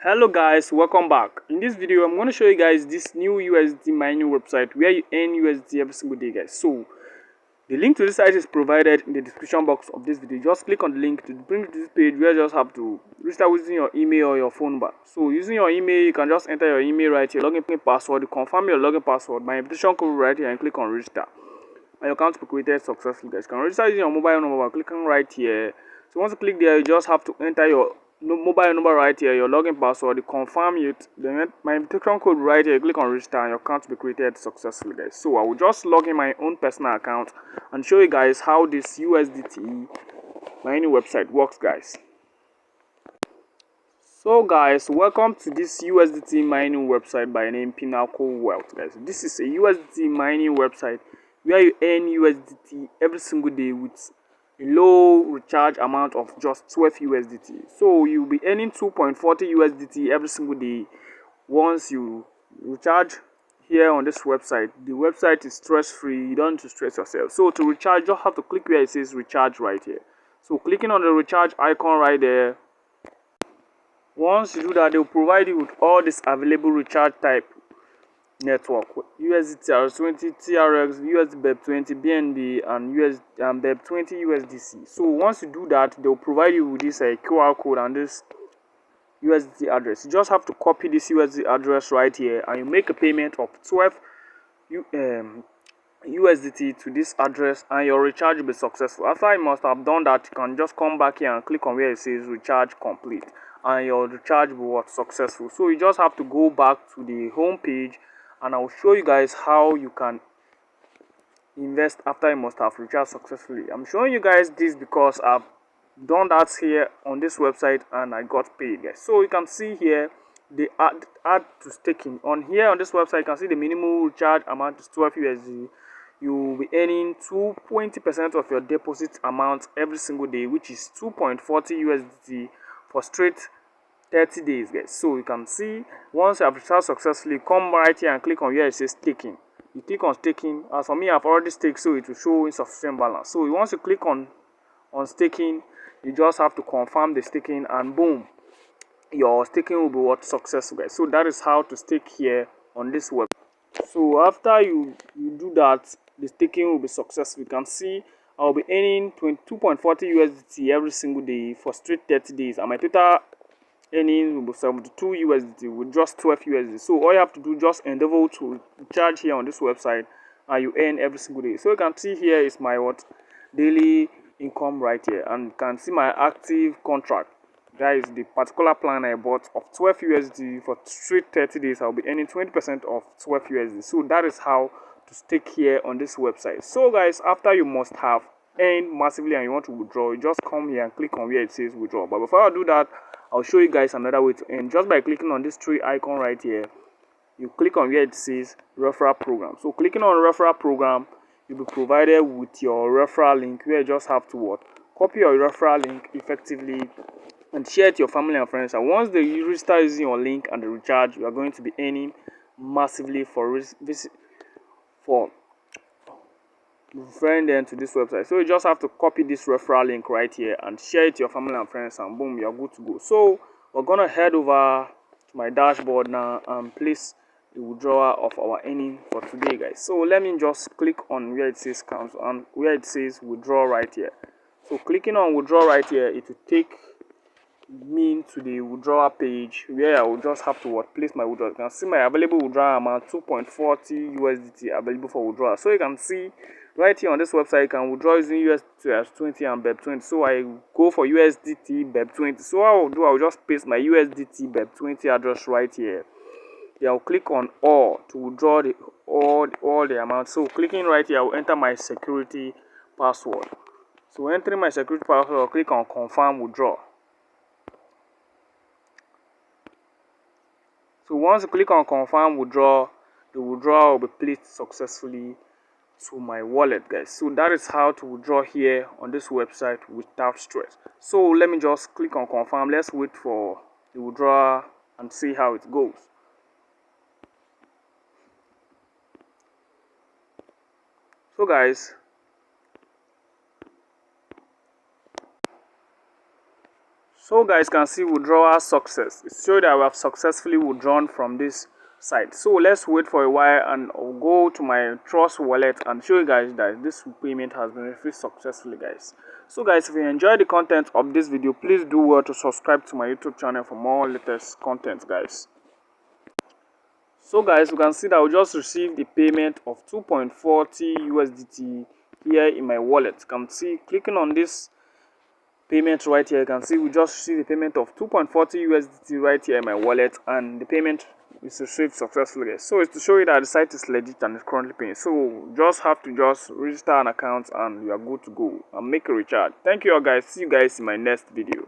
Hello guys, welcome back. In this video I'm going to show you guys this new USD mining website where you earn USD every single day, guys. So the link to this site is provided in the description box of this video. Just click on the link to bring you to this page where you just have to register using your email or your phone number. So using your email, you can just enter your email right here, login password, confirm your login password, my invitation code right here, and click on register. And your account will be created successfully, guys. You can register using your mobile number by clicking right here. So once you click there, you just have to enter your mobile number right here, your login password, you confirm it, then my invitation code right here, click on register, and your account will be created successfully, guys. So I will just log in my own personal account and show you guys how this USDT mining website works, guys. So guys, welcome to this USDT mining website by name Pinnacle Wealth, guys. This is a USDT mining website where you earn USDT every single day with a low recharge amount of just 12 USDT. So you'll be earning 2.40 USDT every single day once you recharge here on this website. The website is stress-free, you don't need to stress yourself. So to recharge, you just have to click where it says recharge right here. So clicking on the recharge icon right there, once you do that, they'll provide you with all this available recharge type network: USDT TRX20, TRX, USD BEP20, BNB, and BEP20 USDC. So once you do that, they'll provide you with this QR code and this USDT address. You just have to copy this USDT address right here, and you make a payment of 12 USDT to this address, and your recharge will be successful. After you must have done that, you can just come back here and click on where it says recharge complete, and your recharge will be successful. So you just have to go back to the home page, and I'll show you guys how you can invest after you must have recharged successfully. I'm showing you guys this because I've done that here on this website and I got paid, guys. So you can see here the add to staking on here on this website. You can see the minimum recharge amount is 12 USD. You will be earning 20% of your deposit amount every single day, which is 2.40 USDT for straight 30 days, guys. So you can see once you have recharged successfully, come right here and click on where it says staking. You click on staking. As for me, I've already staked, so it will show insufficient balance. So once you click on staking, you just have to confirm the staking, and boom, your staking will be what successful, guys. So that is how to stake here on this web. So after you do that, the staking will be successful. You can see I'll be earning 22.40 USDT every single day for straight 30 days, and my total earning will be 72 USDT with just 12 USD. So all you have to do, just endeavor to charge here on this website, and you earn every single day. So you can see here is my daily income right here, and you can see my active contract. That is the particular plan I bought of 12 USD for straight 30 days. I'll be earning 20% of 12 USD. So that is how to stake here on this website. So guys, after you must have earned massively and you want to withdraw, you just come here and click on where it says withdraw. But before I do that, I'll show you guys another way to earn. Just by clicking on this three icon right here, you click on where it says referral program. So clicking on referral program, you'll be provided with your referral link, where you just have to copy your referral link effectively and share it to your family and friends. And once they register using your link and the recharge, you are going to be earning massively for referring them to this website. So you just have to copy this referral link right here and share it to your family and friends, and boom, you're good to go. So we're gonna head over to my dashboard now and place the withdrawal of our earning for today, guys. So let me just click on where it says count and where it says withdraw right here. So clicking on withdraw right here, it will take me to the withdrawal page where I will just have to place my withdrawal. You can see my available withdrawal amount 2.40 USDT available for withdrawal. So you can see right here on this website, you can withdraw using USDT and BEP20. So I go for USDT BEP20. So what I will do, I will just paste my USDT BEP20 address right here. Yeah, I'll click on all to withdraw all the amount. So clicking right here, I will enter my security password. So entering my security password, I'll click on confirm withdraw. So once you click on confirm withdraw, the withdrawal will be placed successfully to my wallet, guys. So that is how to withdraw here on this website without stress. So let me just click on confirm. Let's wait for the withdrawal and see how it goes. So guys, So guys can see withdrawal success. It shows that we have successfully withdrawn from this site. So let's wait for a while and I'll go to my Trust wallet and show you guys that this payment has been received successfully, guys. So guys, if you enjoyed the content of this video, please do well to subscribe to my YouTube channel for more latest content, guys. So guys, you can see that we just received the payment of 2.40 USDT here in my wallet. You can see clicking on this payment right here, you can see we just received the payment of 2.40 USDT right here in my wallet, and the payment is received successfully. So it's to show you that the site is legit and it's currently paying. So just have to just register an account and you are good to go and make a recharge. Thank you all guys. See you guys in my next video.